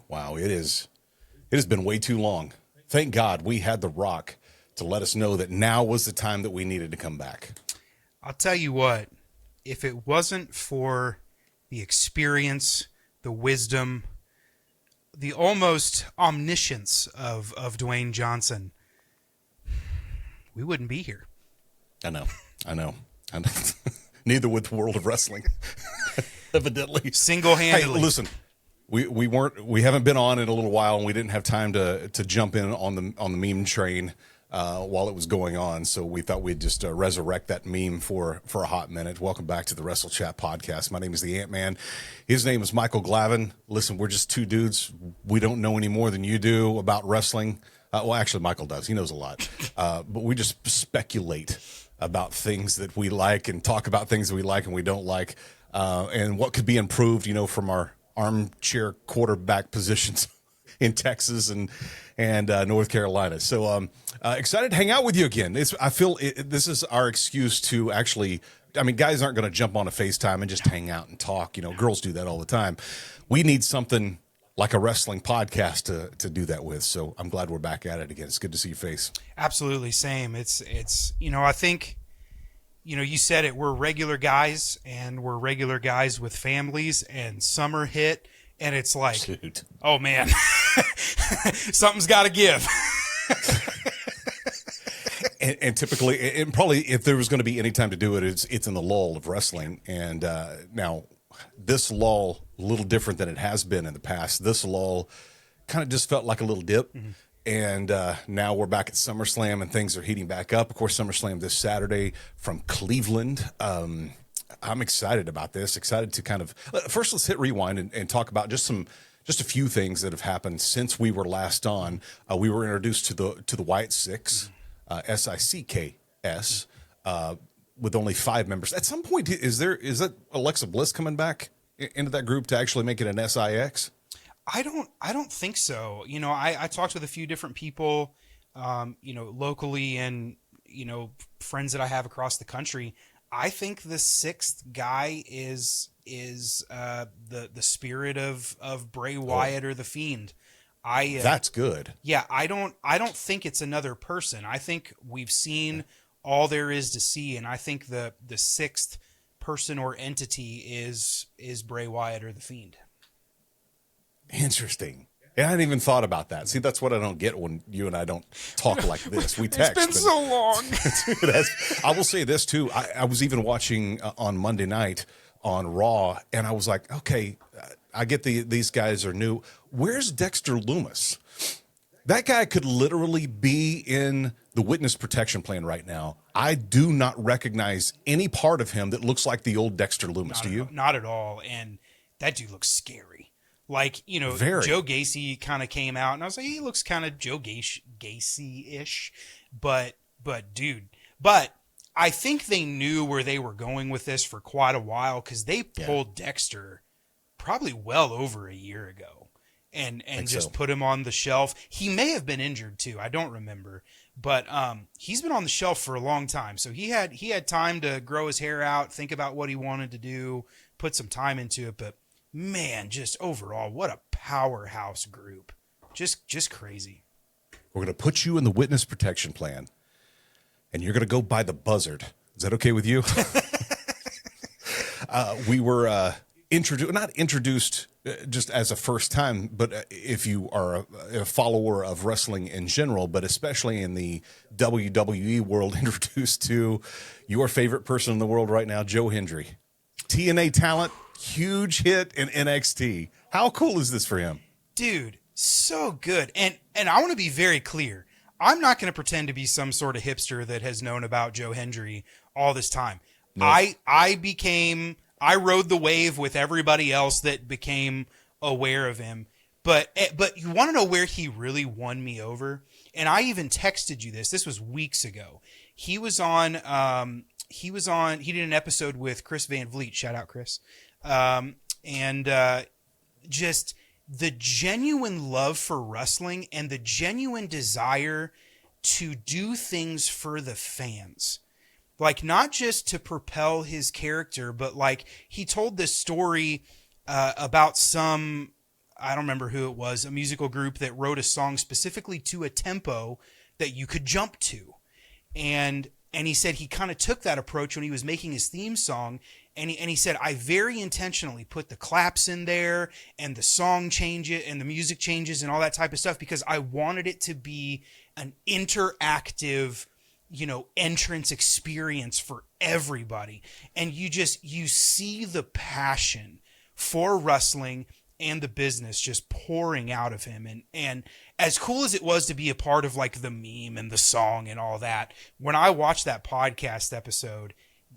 Wow. It has been way too long. Thank God we had The Rock to let us know that now was the time that we needed to come back. I'll tell you what, if it wasn't for the experience, the wisdom, the almost omniscience of Dwayne Johnson, we wouldn't be here. I know. Neither would the world of wrestling, evidently. Single-handedly. Hey, listen, we haven't been on in a little while, and we didn't have time to jump in on the meme train while it was going on. So we thought we'd just resurrect that meme for a hot minute. Welcome back to the Wrestle Chat podcast. My name is the Ant-Man. His name is Michael Glavin. Listen, we're just two dudes. We don't know any more than you do about wrestling. Well, actually, Michael does. He knows a lot. But we just speculate about things that we like and talk about things that we like and we don't like, and what could be improved, from our armchair quarterback positions in Texas and North Carolina. So excited to hang out with you again. I feel this is our excuse to actually, guys aren't going to jump on a FaceTime and just hang out and talk. Girls do that all the time. We need something like a wrestling podcast to do that with. So I'm glad we're back at it again. It's good to see your face. Absolutely. Same. It's, I think, you said it, we're regular guys and we're regular guys with families, and summer hit and it's like, Dude. Oh man, something's got to give. And typically, and probably if there was going to be any time to do it, it's in the lull of wrestling. And now this lull, a little different than it has been in the past. This lull kind of just felt like a little dip. Mm-hmm. And now we're back at SummerSlam and things are heating back up. Of course, SummerSlam this Saturday from Cleveland. I'm excited about this. Excited to kind of first let's hit rewind and talk about just a few things that have happened since we were last on. We were introduced to the Wyatt Sicks, SICKS, with only 5 members. At some point, is that Alexa Bliss coming back into that group to actually make it an SIX? I don't think so. I talked with a few different people, locally and, friends that I have across the country. I think the 6th guy is the spirit of Bray Wyatt or the Fiend. That's good. Yeah, I don't think it's another person. I think we've seen all there is to see, and I think the 6th person or entity is Bray Wyatt or the Fiend. Interesting. Yeah, I hadn't even thought about that. See, that's what I don't get when you and I don't talk like this. We text. It's been so long. I will say this, too. I was even watching on Monday night on Raw, and I was like, okay, I get these guys are new. Where's Dexter Lumis? That guy could literally be in the witness protection plan right now. I do not recognize any part of him that looks like the old Dexter Lumis. Do you? Not at all. And that dude looks scary. Like, Very. Joe Gacy kind of came out, and I was like, he looks kind of Joe Gacy-ish. But I think they knew where they were going with this for quite a while, because they pulled Dexter probably well over a year ago and just put him on the shelf. He may have been injured too. I don't remember. But he's been on the shelf for a long time. So he had time to grow his hair out, think about what he wanted to do, put some time into it. But man, just overall, what a powerhouse group. Just crazy. We're going to put you in the witness protection plan, and you're going to go by the buzzard. Is that okay with you? We were not introduced just as a first time, but if you are a follower of wrestling in general, but especially in the WWE world, introduced to your favorite person in the world right now, Joe Hendry. TNA talent, huge hit in NXT. How cool is this for him? Dude, so good. And I want to be very clear. I'm not going to pretend to be some sort of hipster that has known about Joe Hendry all this time. No. I rode the wave with everybody else that became aware of him. But you want to know where he really won me over? And I even texted you this. This was weeks ago. He did an episode with Chris Van Vliet. Shout out, Chris. Just the genuine love for wrestling and the genuine desire to do things for the fans. Like, not just to propel his character, but like he told this story about some I don't remember who it was, a musical group that wrote a song specifically to a tempo that you could jump to. And he said he kind of took that approach when he was making his theme song. And he said, I very intentionally put the claps in there and the song changes and the music changes and all that type of stuff because I wanted it to be an interactive, entrance experience for everybody. And you see the passion for wrestling and the business just pouring out of him. And as cool as it was to be a part of like the meme and the song and all that, when I watched that podcast episode,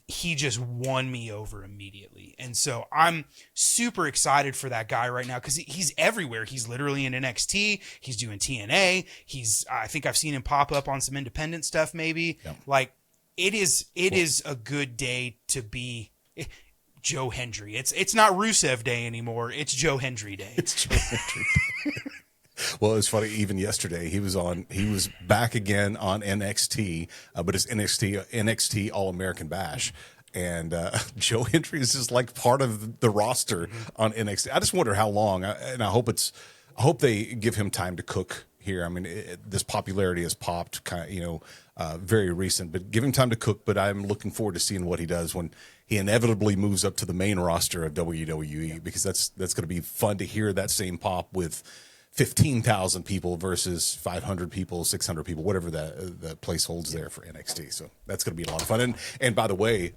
he just won me over immediately. And so I'm super excited for that guy right now because he's everywhere. He's literally in NXT. He's doing TNA. I think I've seen him pop up on some independent stuff maybe. Yeah. Like it is a good day to be Joe Hendry. It's not Rusev Day anymore. It's Joe Hendry Day. It's Joe Hendry Day. Well, it's funny. Even yesterday, he was back again on NXT, but it's NXT All American Bash, and Joe Hendry is just like part of the roster on NXT. I just wonder how long, and I hope they give him time to cook here. I mean, this popularity has popped, kind of, very recent, but give him time to cook. But I'm looking forward to seeing what he does when he inevitably moves up to the main roster of WWE, because that's going to be fun to hear that same pop with 15,000 people versus 500 people, 600 people, whatever the place holds there for NXT. So that's going to be a lot of fun. And by the way,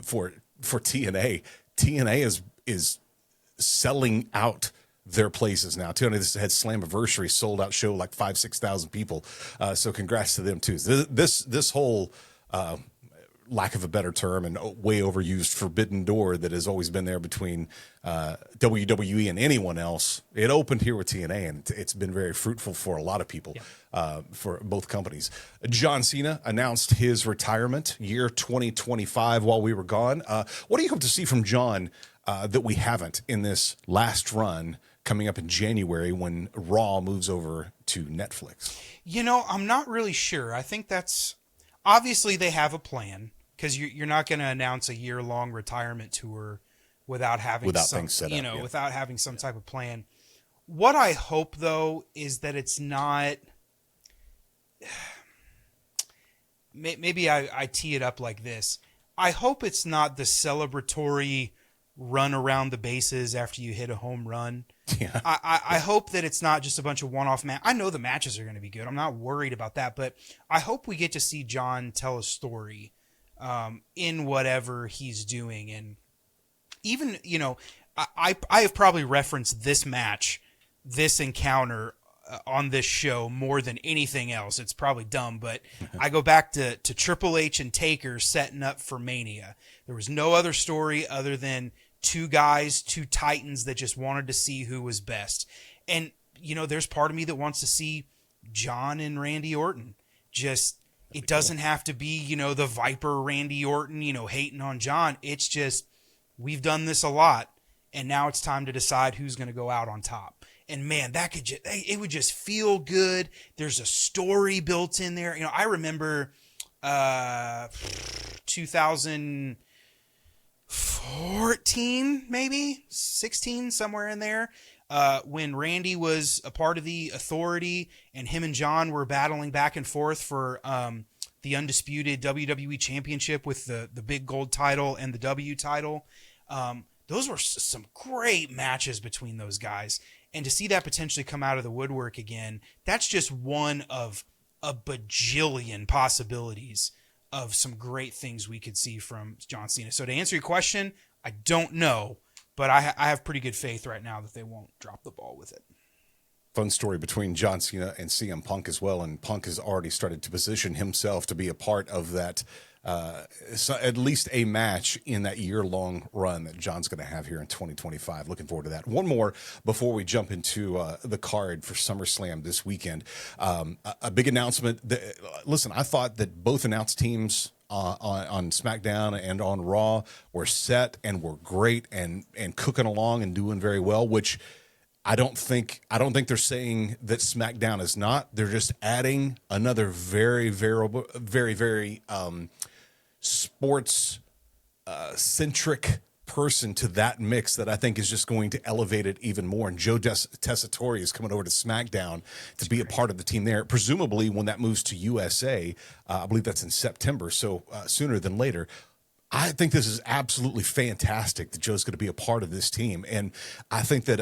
for TNA is selling out their places now. TNA this had Slammiversary sold out show like 6,000 people. So congrats to them too. This whole lack of a better term and way overused forbidden door that has always been there between WWE and anyone else. It opened here with TNA, and it's been very fruitful for a lot of people, for both companies. John Cena announced his retirement year 2025 while we were gone. What do you hope to see from John that we haven't in this last run coming up in January when Raw moves over to Netflix? I'm not really sure. I think that's obviously they have a plan, because you're not going to announce a year-long retirement tour without having things set up, without having some type of plan. What I hope though is that it's not. Maybe I tee it up like this. I hope it's not the celebratory run around the bases after you hit a home run. Yeah. I hope that it's not just a bunch of one-off matches. I know the matches are going to be good. I'm not worried about that, but I hope we get to see John tell a story in whatever he's doing. And even, I have probably referenced this match, this encounter on this show more than anything else. It's probably dumb, but I go back to Triple H and Taker setting up for Mania. There was no other story other than two guys, two titans that just wanted to see who was best. And, there's part of me that wants to see John and Randy Orton. It doesn't have to be, the Viper Randy Orton, hating on John. It's just, we've done this a lot, and now it's time to decide who's going to go out on top. And man, it would just feel good. There's a story built in there. I remember 2014, maybe 16, somewhere in there, when Randy was a part of the Authority and him and John were battling back and forth for the undisputed WWE Championship with the big gold title and the W title. Those were some great matches between those guys. And to see that potentially come out of the woodwork again, that's just one of a bajillion possibilities of some great things we could see from John Cena. So to answer your question, I don't know, but I have pretty good faith right now that they won't drop the ball with it. Fun story between John Cena and CM Punk as well, and Punk has already started to position himself to be a part of that, so at least a match in that year-long run that John's going to have here in 2025. Looking forward to that. One more before we jump into the card for SummerSlam this weekend. A big announcement. Listen, I thought that both announced teams on SmackDown and on Raw were set and were great and cooking along and doing very well, which I don't think they're saying that SmackDown is not. They're just adding another very sports centric person to that mix that I think is just going to elevate it even more. And Joe Tessitore is coming over to SmackDown to be a part of the team there. Presumably when that moves to USA, I believe that's in September, so sooner than later. I think this is absolutely fantastic that Joe's going to be a part of this team. And I think that,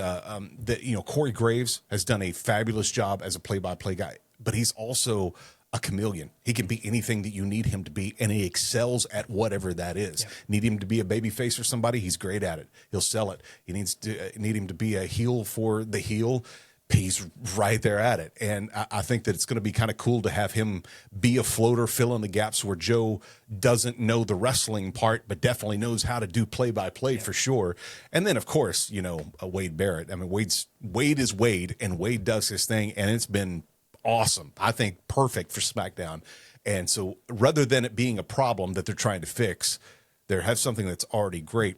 Corey Graves has done a fabulous job as a play-by-play guy, but he's also a chameleon. He can be anything that you need him to be, and he excels at whatever that is. Yeah. Need him to be a baby face for somebody, he's great at it. He'll sell it. You need him to be a heel for the heel, he's right there at it. And I think that it's going to be kind of cool to have him be a floater, fill in the gaps where Joe doesn't know the wrestling part, but definitely knows how to do play-by-play for sure. And then, of course, Wade Barrett. I mean, Wade is Wade, and Wade does his thing, and it's been awesome. I think perfect for SmackDown. And so rather than it being a problem that they're trying to fix, they have something that's already great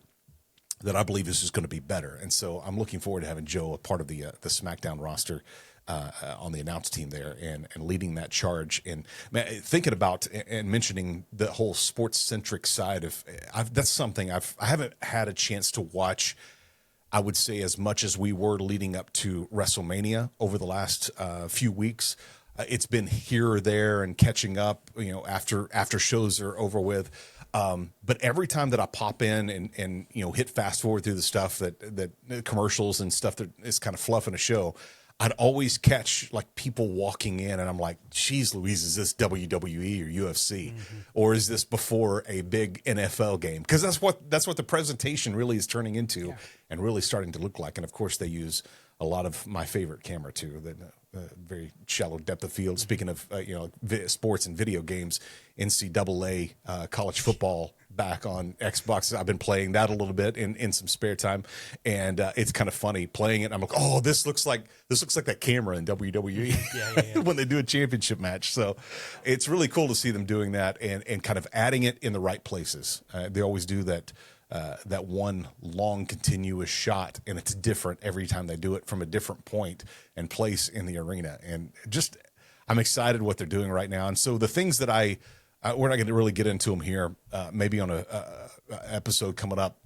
that I believe is just going to be better. And so I'm looking forward to having Joe a part of the SmackDown roster on the announce team there and leading that charge. And thinking about and mentioning the whole sports-centric side of that's something I haven't had a chance to watch, I would say, as much as we were leading up to WrestleMania over the last few weeks. It's been here or there and catching up, after shows are over with. But every time that I pop in and hit fast forward through the stuff that commercials and stuff that is kind of fluffing a show, I'd always catch like people walking in and I'm like, geez Louise, is this WWE or UFC? Mm-hmm. Or is this before a big NFL game? Because that's what the presentation really is turning into and really starting to look like. And of course they use a lot of my favorite camera too, that very shallow depth of field. Speaking of sports and video games, NCAA college football back on Xbox. I've been playing that a little bit in some spare time, and it's kind of funny playing it. I'm like, oh, this looks like that camera in WWE when they do a championship match. So it's really cool to see them doing that and kind of adding it in the right places. They always do that. That one long continuous shot, and it's different every time they do it from a different point and place in the arena. And just, I'm excited what they're doing right now. And so the things that we're not going to really get into them here, maybe on a episode coming up,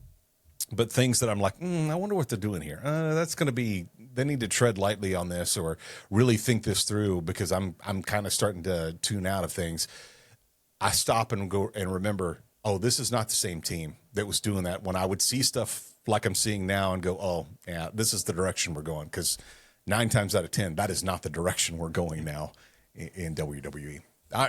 but things that I'm like, I wonder what they're doing here. That's going to be, they need to tread lightly on this or really think this through, because I'm kind of starting to tune out of things. I stop and go and remember, oh, this is not the same team that was doing that when I would see stuff like I'm seeing now and go, oh, yeah, this is the direction we're going. Because 9 times out of 10, that is not the direction we're going now in WWE.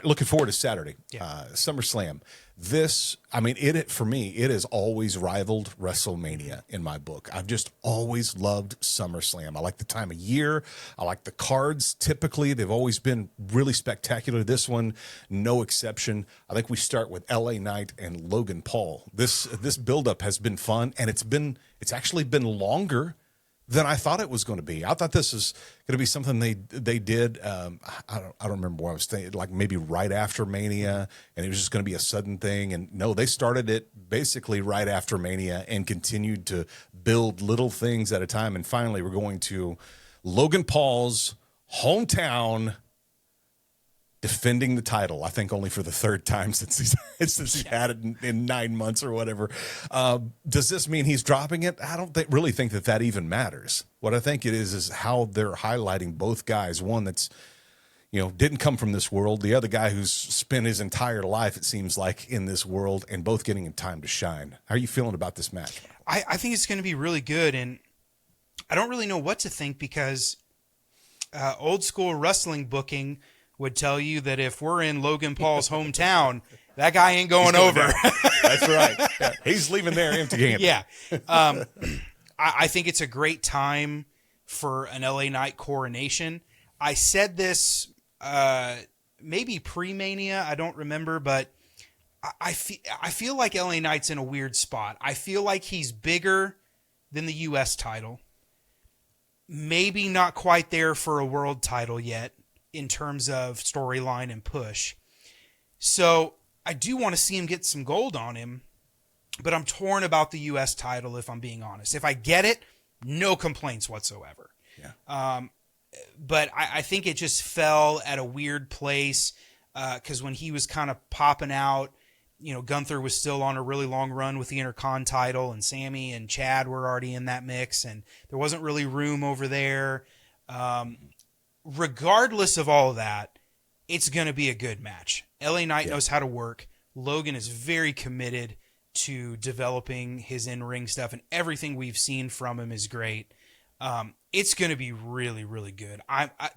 Looking forward to Saturday, SummerSlam. For me, it has always rivaled WrestleMania in my book. I've just always loved SummerSlam. I like the time of year. I like the cards. Typically, they've always been really spectacular. This one, no exception. I think we start with LA Knight and Logan Paul. This buildup has been fun, and it's actually been longer than I thought it was going to be. I thought this was going to be something they did. I don't remember what I was thinking, like maybe right after Mania, and it was just going to be a sudden thing. And no, they started it basically right after Mania and continued to build little things at a time. And finally, we're going to Logan Paul's hometown, defending the title, I think only for the third time since he's had it in 9 months or whatever. Does this mean he's dropping it? I don't really think that even matters. What I think it is how they're highlighting both guys. One that's, didn't come from this world. The other guy who's spent his entire life, it seems like, in this world, and both getting time to shine. How are you feeling about this match? I think it's going to be really good, and I don't really know what to think, because old school wrestling booking would tell you that if we're in Logan Paul's hometown, that guy ain't going over. That's right. Yeah. He's leaving there empty-handed. Yeah. I think it's a great time for an LA Knight coronation. I said this maybe pre-Mania, I don't remember, but I feel like LA Knight's in a weird spot. I feel like he's bigger than the U.S. title. Maybe not quite there for a world title yet, in terms of storyline and push. So I do want to see him get some gold on him, but I'm torn about the U.S. title, if I'm being honest. If I get it, no complaints whatsoever. Yeah. But I think it just fell at a weird place, because when he was kind of popping out Gunther was still on a really long run with the Intercon title, and Sammy and Chad were already in that mix, and there wasn't really room over there. Regardless of all of that, it's going to be a good match. LA Knight knows how to work. Logan is very committed to developing his in-ring stuff, and everything we've seen from him is great. It's going to be really, really good.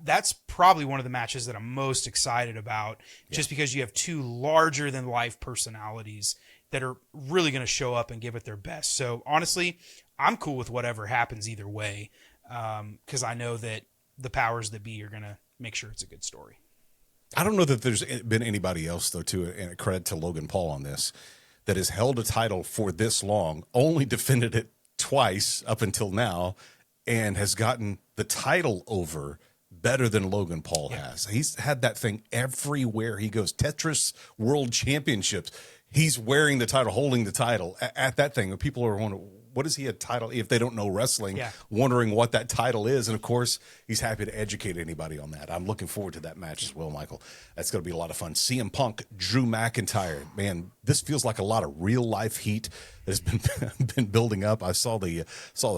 That's probably one of the matches that I'm most excited about, just because you have two larger-than-life personalities that are really going to show up and give it their best. So, honestly, I'm cool with whatever happens either way, because I know that the powers that be are going to make sure it's a good story. I don't know that there's been anybody else, though, too, and credit to Logan Paul on this, that has held a title for this long, only defended it twice up until now, and has gotten the title over better than Logan Paul has. He's had that thing everywhere he goes. Tetris World Championships. He's wearing the title, holding the title at that thing. People are wondering, what is he a title? If they don't know wrestling, wondering what that title is. And of course, he's happy to educate anybody on that. I'm looking forward to that match as well, Michael. That's going to be a lot of fun. CM Punk, Drew McIntyre. Man, this feels like a lot of real life heat that has been building up. I saw the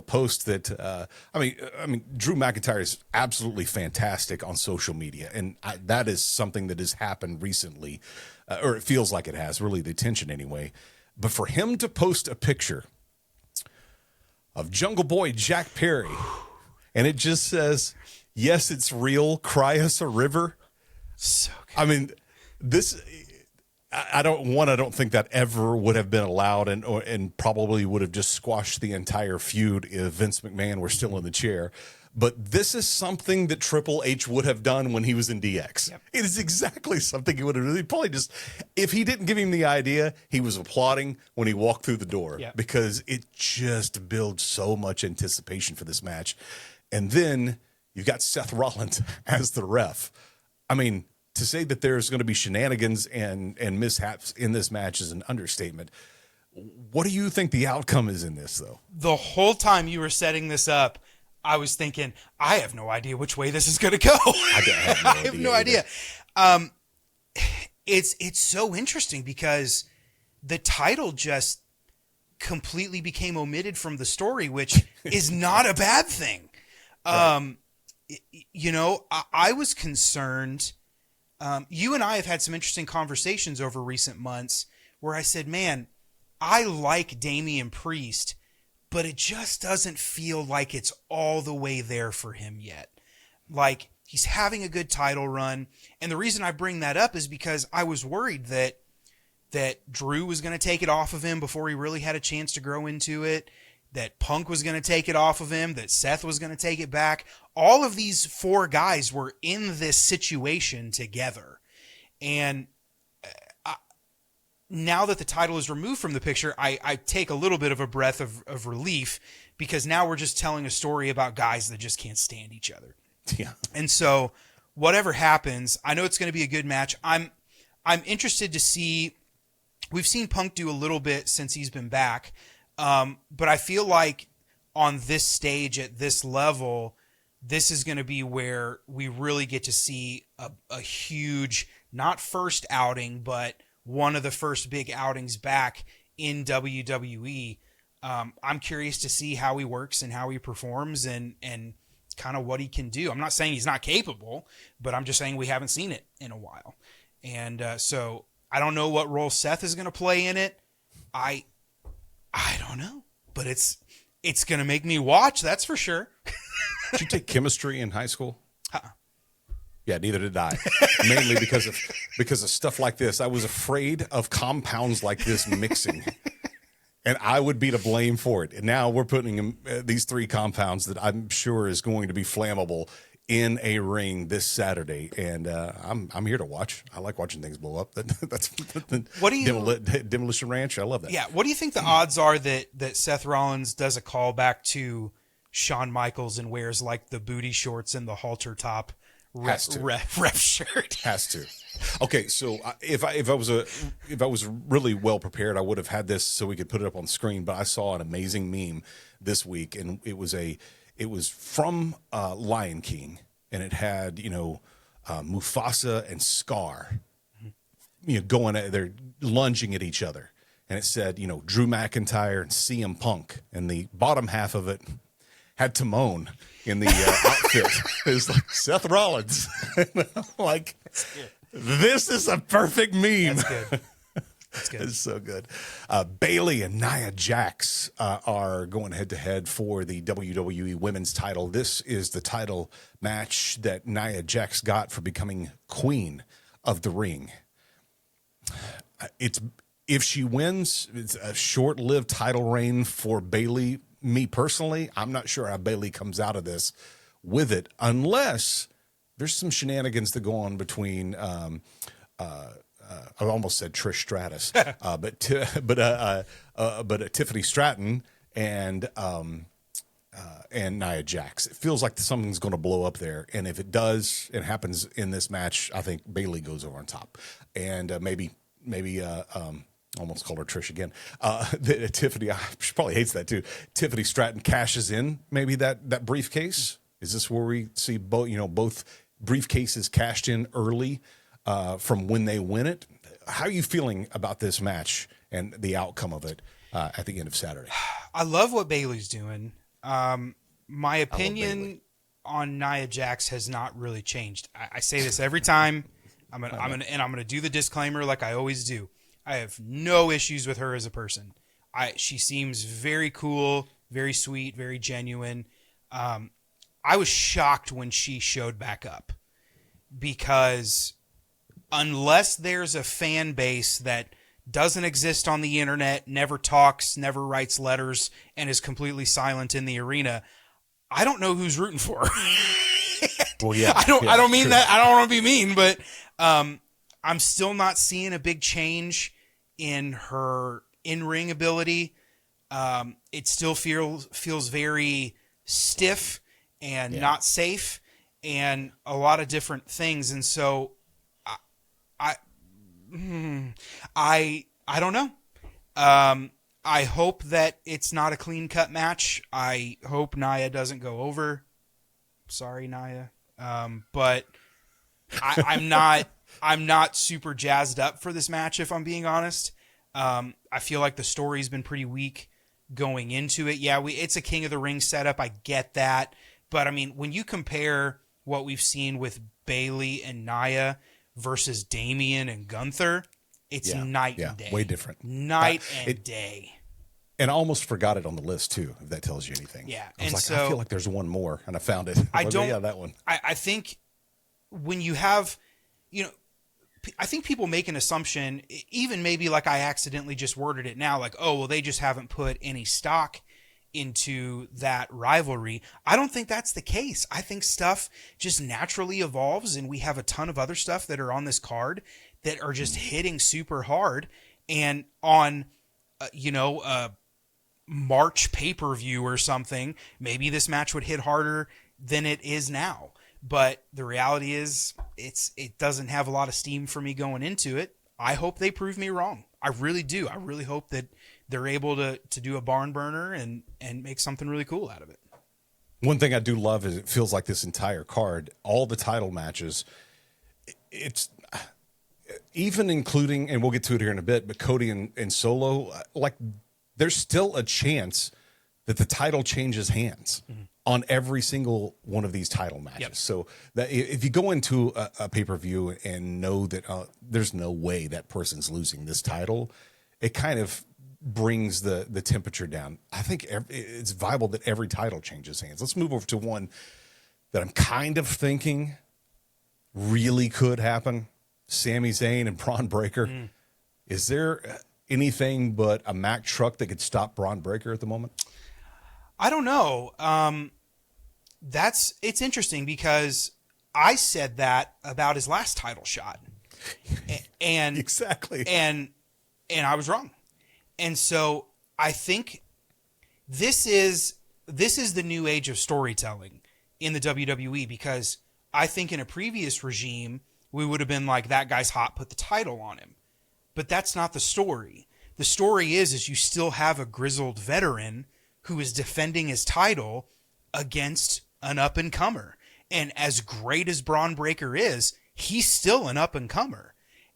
post that I mean, Drew McIntyre is absolutely fantastic on social media, and that is something that has happened recently, or it feels like it has. Really, the attention anyway. But for him to post a picture of Jungle Boy Jack Perry, and it just says, "Yes, it's real. Cry us a river." So good. I mean, this. I don't think that ever would have been allowed, and probably would have just squashed the entire feud if Vince McMahon were still in the chair. But this is something that Triple H would have done when he was in DX. Yep. It is exactly something he would have really probably just, if he didn't give him the idea, he was applauding when he walked through the door, because it just builds so much anticipation for this match. And then you've got Seth Rollins as the ref. I mean, to say that there's going to be shenanigans and mishaps in this match is an understatement. What do you think the outcome is in this, though? The whole time you were setting this up, I was thinking, I have no idea which way this is going to go. I have no idea. It's so interesting because the title just completely became omitted from the story, which is not a bad thing. Right. I was concerned. You and I have had some interesting conversations over recent months where I said, man, I like Damian Priest, but it just doesn't feel like it's all the way there for him yet. Like, he's having a good title run. And the reason I bring that up is because I was worried that Drew was going to take it off of him before he really had a chance to grow into it, that Punk was going to take it off of him, that Seth was going to take it back. All of these four guys were in this situation together. And now that the title is removed from the picture, I take a little bit of a breath of relief, because now we're just telling a story about guys that just can't stand each other. Yeah. And so whatever happens, I know it's going to be a good match. I'm interested to see. We've seen Punk do a little bit since he's been back. But I feel like on this stage at this level, this is going to be where we really get to see a huge, not first outing, but one of the first big outings back in WWE. I'm curious to see how he works and how he performs and kind of what he can do. I'm not saying he's not capable, but I'm just saying we haven't seen it in a while. And so I don't know what role Seth is going to play in it. I don't know, but it's going to make me watch. That's for sure. Did you take chemistry in high school? Yeah, neither did I. Mainly because of stuff like this. I was afraid of compounds like this mixing, and I would be to blame for it. And now we're putting these three compounds that I'm sure is going to be flammable in a ring this Saturday, and I'm here to watch. I like watching things blow up. That's what do you Demolition Ranch. I love that. Yeah. What do you think the odds are that Seth Rollins does a callback to Shawn Michaels and wears like the booty shorts and the halter top ref shirt? Has to. Okay, so if I was really well prepared, I would have had this so we could put it up on the screen. But I saw an amazing meme this week, and it was from Lion King, and it had Mufasa and Scar they're lunging at each other. And it said, Drew McIntyre and CM Punk. And the bottom half of it had Timon in the outfit. It was like Seth Rollins. Like, this is a perfect meme. That's good. That's good. It's so good. Bayley and Nia Jax are going head to head for the WWE Women's title. This is the title match that Nia Jax got for becoming Queen of the Ring. If she wins, it's a short-lived title reign for Bayley. Me personally, I'm not sure how Bayley comes out of this with it, unless there's some shenanigans that go on between. I almost said Trish Stratus, but Tiffany Stratton and Nia Jax. It feels like something's going to blow up there, and if it does, it happens in this match. I think Bayley goes over on top, and maybe. Almost called her Trish again. Tiffany, she probably hates that too. Tiffany Stratton cashes in maybe that briefcase. Is this where we see both briefcases cashed in early from when they win it? How are you feeling about this match and the outcome of it at the end of Saturday? I love what Bayley's doing. My opinion on Nia Jax has not really changed. I say this every time. I'm gonna do the disclaimer like I always do. I have no issues with her as a person. She seems very cool, very sweet, very genuine. I was shocked when she showed back up because unless there's a fan base that doesn't exist on the internet, never talks, never writes letters, and is completely silent in the arena, I don't know who's rooting for her. Well, yeah. I don't mean that. I don't want to be mean, but I'm still not seeing a big change in her in-ring ability. It still feels very stiff and not safe, and a lot of different things. And so, I don't know. I hope that it's not a clean-cut match. I hope Nia doesn't go over. Sorry, Nia. But I'm not super jazzed up for this match, if I'm being honest. I feel like the story's been pretty weak going into it. Yeah, it's a King of the Ring setup. I get that. But, I mean, when you compare what we've seen with Bayley and Nia versus Damian and Gunther, it's night and day. Way different. Night and day. And I almost forgot it on the list, too, if that tells you anything. Yeah. I feel like there's one more, and I found it. That one. I think when you have, I think people make an assumption, even maybe like I accidentally just worded it now, like, oh, well, they just haven't put any stock into that rivalry. I don't think that's the case. I think stuff just naturally evolves, and we have a ton of other stuff that are on this card that are just hitting super hard. And on, March pay-per-view or something, maybe this match would hit harder than it is now. But the reality is it doesn't have a lot of steam for me going into it. I hope they prove me wrong. I really do. I really hope that they're able to do a barn burner and make something really cool out of it. One thing I do love is it feels like this entire card, all the title matches, it's even including, and we'll get to it here in a bit, but Cody and Solo, like there's still a chance that the title changes hands on every single one of these title matches. Yep. So that if you go into a pay-per-view and know that there's no way that person's losing this title, it kind of brings the temperature down. I think it's viable that every title changes hands. Let's move over to one that I'm kind of thinking really could happen. Sami Zayn and Braun Breaker. Is there anything but a Mack truck that could stop Braun Breaker at the moment? I don't know. It's interesting because I said that about his last title shot, and exactly, and I was wrong. And so I think this is the new age of storytelling in the WWE, because I think in a previous regime we would have been like, that guy's hot, put the title on him. But that's not the story. The story is you still have a grizzled veteran who is defending his title against an up-and-comer. And as great as Braun Breaker is, he's still an up-and-comer.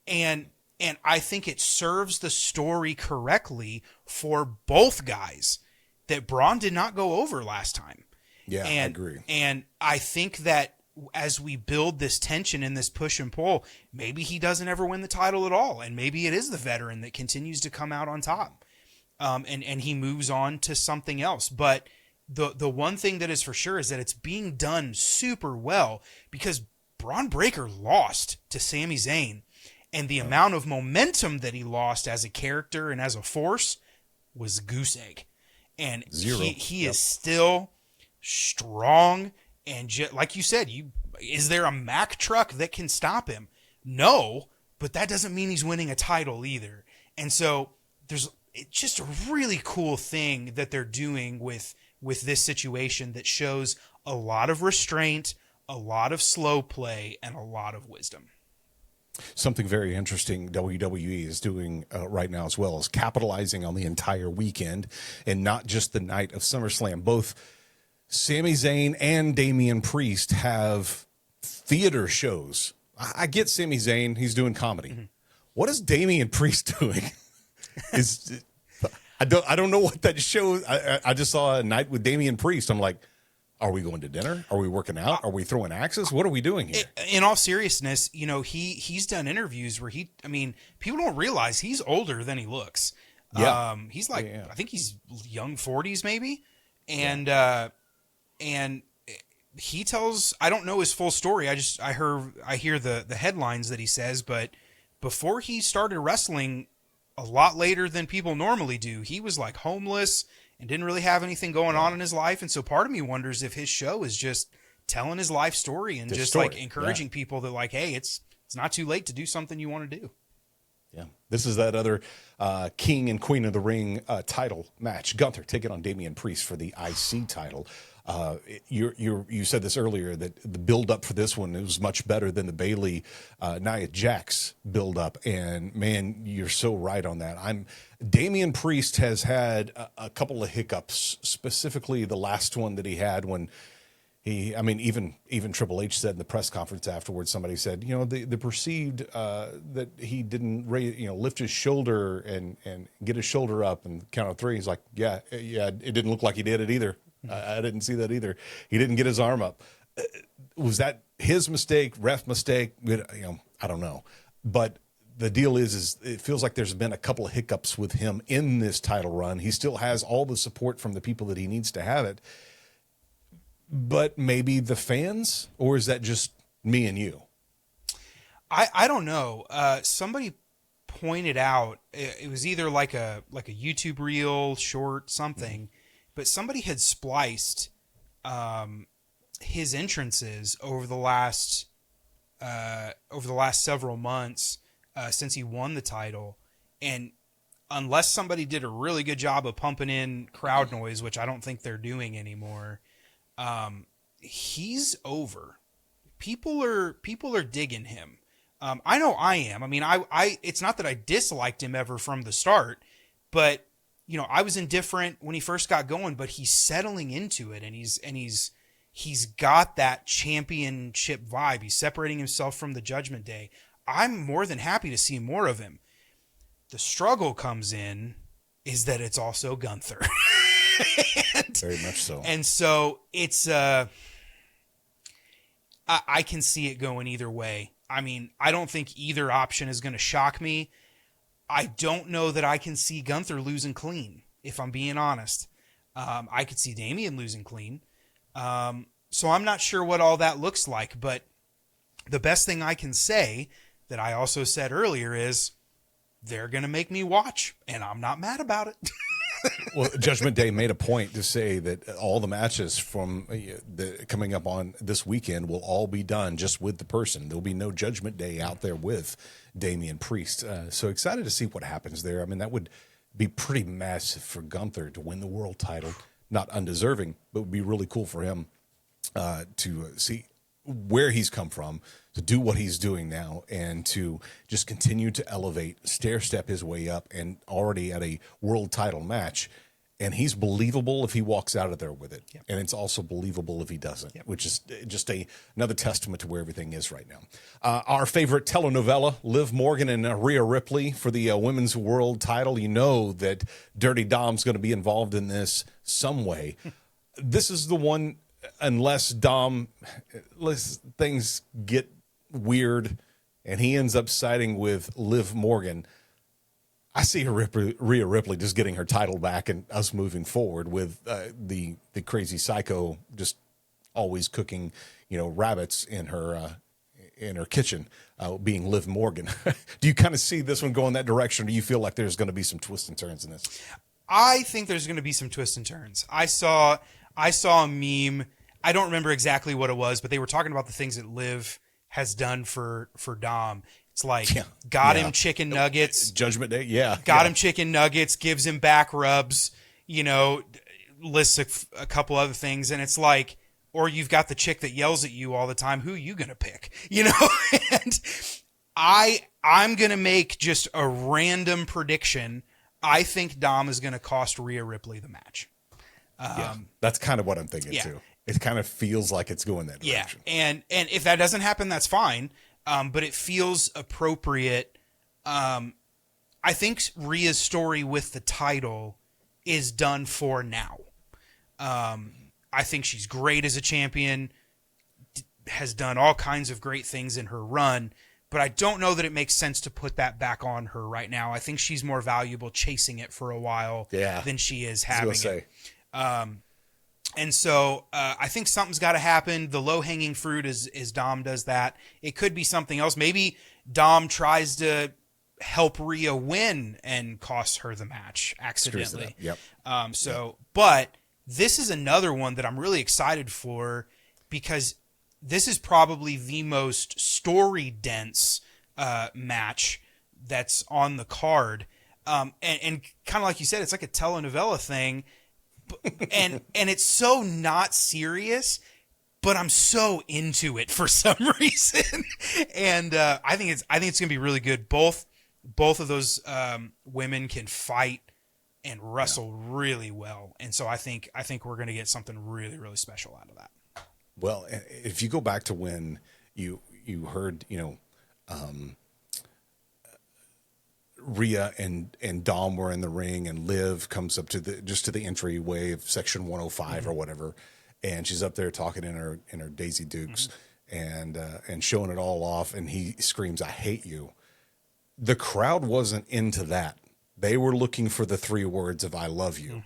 And And I think it serves the story correctly for both guys that Braun did not go over last time. Yeah, I agree. And I think that as we build this tension and this push and pull, maybe he doesn't ever win the title at all. And maybe it is the veteran that continues to come out on top. And he moves on to something else. But the one thing that is for sure is that it's being done super well, because Braun Breaker lost to Sami Zayn, and the amount of momentum that he lost as a character and as a force was goose egg. And Zero. He is still strong. And like you said, is there a Mack truck that can stop him? No, but that doesn't mean he's winning a title either. And so it's just a really cool thing that they're doing with this situation that shows a lot of restraint, a lot of slow play, and a lot of wisdom. Something very interesting WWE is doing right now as well is capitalizing on the entire weekend and not just the night of SummerSlam. Both Sami Zayn and Damian Priest have theater shows. I get Sami Zayn, he's doing comedy. Mm-hmm. What is Damian Priest doing? I don't know what that show. I just saw a night with Damian Priest. I'm like, are we going to dinner? Are we working out? Are we throwing axes? What are we doing here? In all seriousness, he's done interviews where people don't realize he's older than he looks. Yeah. He's like, I think he's young 40s maybe. And, and he tells, I don't know his full story. I hear the headlines that he says, but before he started wrestling a lot later than people normally do, he was like homeless and didn't really have anything going on in his life. And so part of me wonders if his show is just telling his life story and like encouraging people that like, hey, it's not too late to do something you want to do. Yeah. This is that other King and Queen of the Ring title match. Gunther taking on Damian Priest for the IC title. You said this earlier that the build-up for this one was much better than the Bayley Nia Jax build-up, and man, you're so right on that. Damian Priest has had a couple of hiccups, specifically the last one that he had when even Triple H said in the press conference afterwards, somebody said, the perceived that he didn't lift his shoulder and get his shoulder up and count of three. He's like, yeah, it didn't look like he did it either. I didn't see that either. He didn't get his arm up. Was that his mistake, ref mistake? I don't know. But the deal is it feels like there's been a couple of hiccups with him in this title run. He still has all the support from the people that he needs to have it. But maybe the fans, or is that just me and you? I don't know. Somebody pointed out, it was either like a YouTube reel, short, something, but somebody had spliced his entrances over the last several months since he won the title, and unless somebody did a really good job of pumping in crowd noise, which I don't think they're doing anymore, he's over. People are digging him. I know I am. I mean, I it's not that I disliked him ever from the start, but I was indifferent when he first got going, but he's settling into it, and he's got that championship vibe. He's separating himself from the Judgment Day. I'm more than happy to see more of him. The struggle comes in is that it's also Gunther. Very much so. And so it's I can see it going either way. I mean, I don't think either option is going to shock me. I don't know that I can see Gunther losing clean, if I'm being honest. I could see Damian losing clean. So I'm not sure what all that looks like, but the best thing I can say that I also said earlier is they're going to make me watch, and I'm not mad about it. Well, Judgment Day made a point to say that all the matches from coming up on this weekend will all be done just with the person. There'll be no Judgment Day out there with Damian Priest. So excited to see what happens there. I mean, that would be pretty massive for Gunther to win the world title. Not undeserving, but would be really cool for him to see where he's come from, to do what he's doing now, and to just continue to elevate, stair step his way up, and already at a world title match. And he's believable if he walks out of there with it. Yep. And it's also believable if he doesn't, which is just another testament to where everything is right now. Our favorite telenovela, Liv Morgan and Rhea Ripley for the Women's World title. You know that Dirty Dom's going to be involved in this some way. This is the one, unless things get weird and he ends up siding with Liv Morgan, I see Rhea Ripley just getting her title back and us moving forward with the crazy psycho just always cooking, rabbits in her kitchen, being Liv Morgan. Do you kind of see this one going that direction? Or do you feel like there's going to be some twists and turns in this? I think there's going to be some twists and turns. I saw a meme. I don't remember exactly what it was, but they were talking about the things that Liv has done for Dom. It's like, got him chicken nuggets. Judgment Day, Got him chicken nuggets, gives him back rubs, lists a couple other things. And it's like, or you've got the chick that yells at you all the time. Who are you going to pick? And I'm going to make just a random prediction. I think Dom is going to cost Rhea Ripley the match. That's kind of what I'm thinking too. It kind of feels like it's going that direction. And if that doesn't happen, that's fine. But it feels appropriate. I think Rhea's story with the title is done for now. I think she's great as a champion, has done all kinds of great things in her run, but I don't know that it makes sense to put that back on her right now. I think she's more valuable chasing it for a while than she is having it. And so I think something's got to happen. The low-hanging fruit is Dom does that. It could be something else. Maybe Dom tries to help Rhea win and costs her the match accidentally. But this is another one that I'm really excited for because this is probably the most story-dense match that's on the card. And kind of like you said, it's like a telenovela thing. And it's so not serious, but I'm so into it for some reason. And I think it's gonna be really good. Both of those women can fight and wrestle really well, and so I think we're gonna get something really, really special out of that. Well, if you go back to when you heard Rhea and Dom were in the ring, and Liv comes up to the entryway of section 105 or whatever, and she's up there talking in her Daisy Dukes and showing it all off, and he screams, "I hate you." The crowd wasn't into that. They were looking for the 3 words of "I love you,"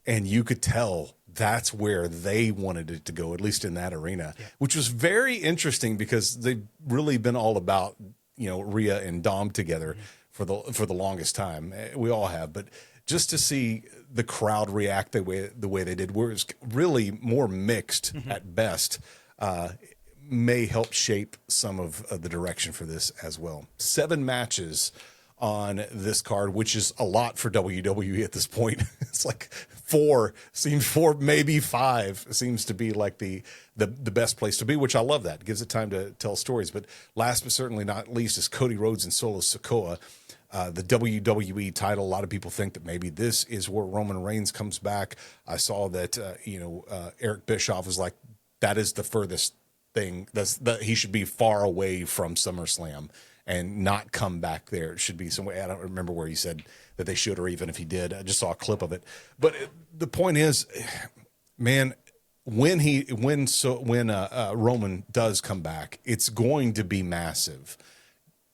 and you could tell that's where they wanted it to go, at least in that arena, which was very interesting because they've really been all about Rhea and Dom together. For the longest time, we all have, but just to see the crowd react the way they did, where it was really more mixed at best, may help shape some of the direction for this as well. 7 matches on this card, which is a lot for WWE at this point. It's like 4, maybe 5 seems to be like the best place to be, which I love that. It gives it time to tell stories. But last but certainly not least is Cody Rhodes and Solo Sikoa. The WWE title. A lot of people think that maybe this is where Roman Reigns comes back. I saw that Eric Bischoff was like, that is the furthest thing. That he should be far away from SummerSlam and not come back there. It should be somewhere. I don't remember where he said that they should, or even if he did. I just saw a clip of it. But the point is, man, when Roman does come back, it's going to be massive.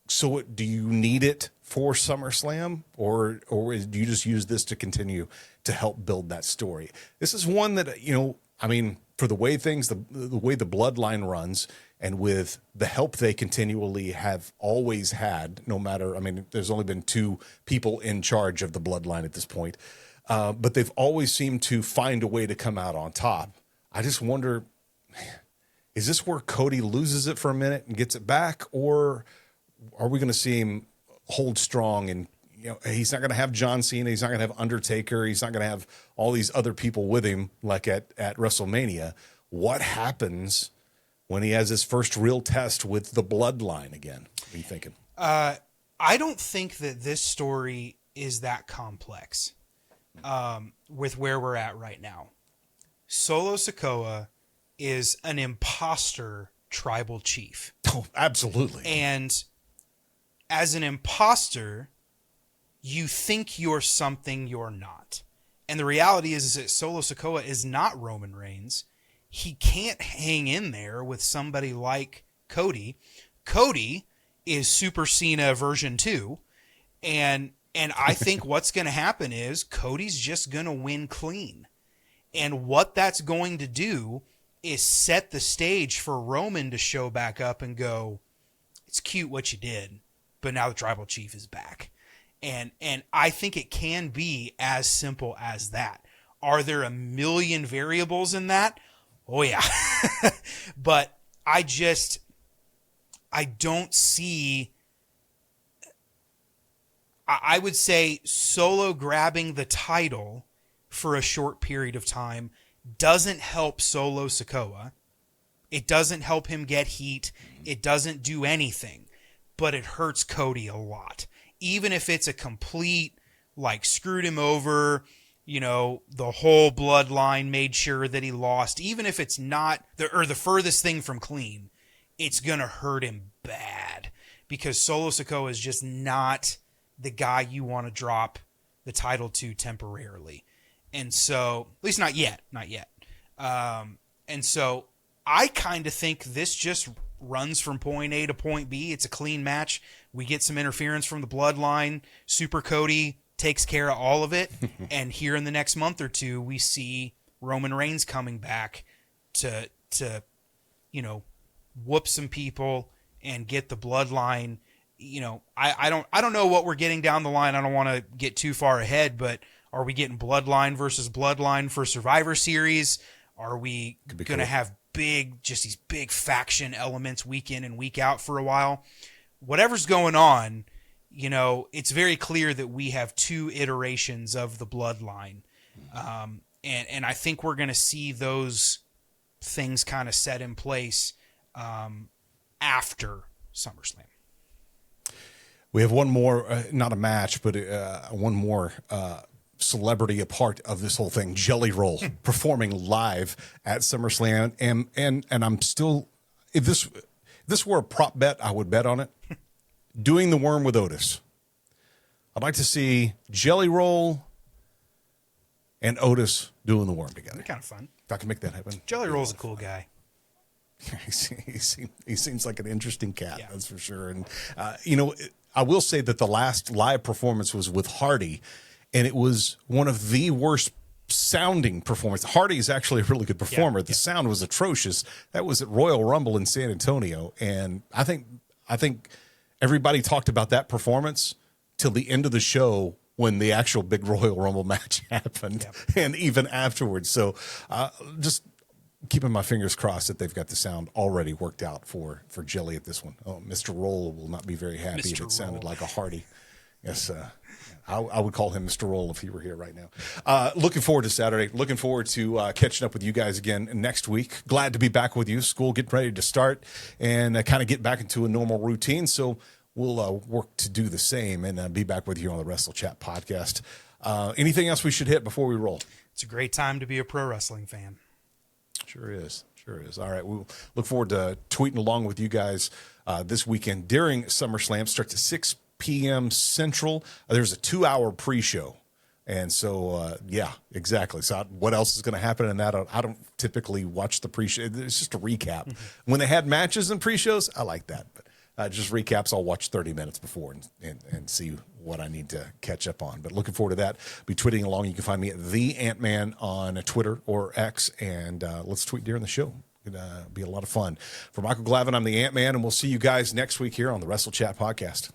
So do you need it for SummerSlam, or do you just use this to continue to help build that story? This is one that, for the way things, the way the bloodline runs, and with the help they continually have always had, no matter, there's only been 2 people in charge of the bloodline at this point, but they've always seemed to find a way to come out on top. I just wonder, is this where Cody loses it for a minute and gets it back, or are we going to see him hold strong? And he's not going to have John Cena, he's not going to have Undertaker, he's not going to have all these other people with him like at WrestleMania. What happens when he has his first real test with the bloodline again? What are you thinking? I don't think that this story is that complex. with where we're at right now. Solo Sikoa is an imposter tribal chief. Oh, absolutely. And as an imposter, you think you're something you're not. And the reality is that Solo Sikoa is not Roman Reigns. He can't hang in there with somebody like Cody. Cody is Super Cena version 2. And I think what's going to happen is Cody's just going to win clean. And what that's going to do is set the stage for Roman to show back up and go, it's cute what you did, but now the tribal chief is back. And I think it can be as simple as that. Are there a million variables in that? Oh, yeah. But I don't see... I would say Solo grabbing the title for a short period of time doesn't help Solo Sikoa. It doesn't help him get heat. It doesn't do anything. But it hurts Cody a lot. Even if it's a complete, like, screwed him over, you know, the whole bloodline made sure that he lost. Even if it's not, the furthest thing from clean, it's going to hurt him bad. Because Solo Sikoa is just not the guy you want to drop the title to temporarily. And so, at least not yet. And so, I kind of think this just runs from point A to point B. It's a clean match. We get some interference from the bloodline. Super Cody takes care of all of it. And here in the next month or two, we see Roman Reigns coming back to you know, whoop some people and get the bloodline. You know, I don't know what we're getting down the line. I don't want to get too far ahead, but are we getting bloodline versus bloodline for Survivor Series? Are we going to have these big faction elements week in and week out for a while? Whatever's going on, you know, it's very clear that we have 2 iterations of the bloodline. And I think we're going to see those things kind of set in place after SummerSlam. We have one more, not a match, but one more celebrity a part of this whole thing. Jelly Roll performing live at SummerSlam, and I'm still, if this were a prop bet, I would bet on it. Doing the worm with Otis. I'd like to see Jelly Roll and Otis doing the worm together. Kind of fun. If I can make that happen. Jelly Roll's a cool guy. He seems like an interesting cat, yeah. That's for sure. And you know, I will say that the last live performance was with Hardy, and it was one of the worst sounding performances. Hardy is actually a really good performer. Yeah, the sound was atrocious. That was at Royal Rumble in San Antonio, and I think everybody talked about that performance till the end of the show when the actual big Royal Rumble match happened, and even afterwards. So just keeping my fingers crossed that they've got the sound already worked out for Jelly at this one. Oh, Mr. Roll will not be very happy if it sounded like a Hardy. Yes, I would call him Mr. Roll if he were here right now. Looking forward to Saturday. Looking forward to catching up with you guys again next week. Glad to be back with you. School getting ready to start and kind of get back into a normal routine. So we'll work to do the same and be back with you on the Wrestle Chat podcast. Anything else we should hit before we roll? It's a great time to be a pro wrestling fan. Sure is. All right. We'll look forward to tweeting along with you guys this weekend during SummerSlam. Starts at 6 p.m. Central. There's a 2-hour pre-show. And so, yeah, exactly. So what else is going to happen in that? I don't typically watch the pre-show. It's just a recap. Mm-hmm. When they had matches and pre-shows, I like that. But just recaps, I'll watch 30 minutes before and see what I need to catch up on. But looking forward to that. Be tweeting along. You can find me at the AntMan on Twitter or X, and let's tweet during the show. It'll be a lot of fun. For Michael Glavin, I'm the AntMan, and we'll see you guys next week here on the Wrestle Chat podcast.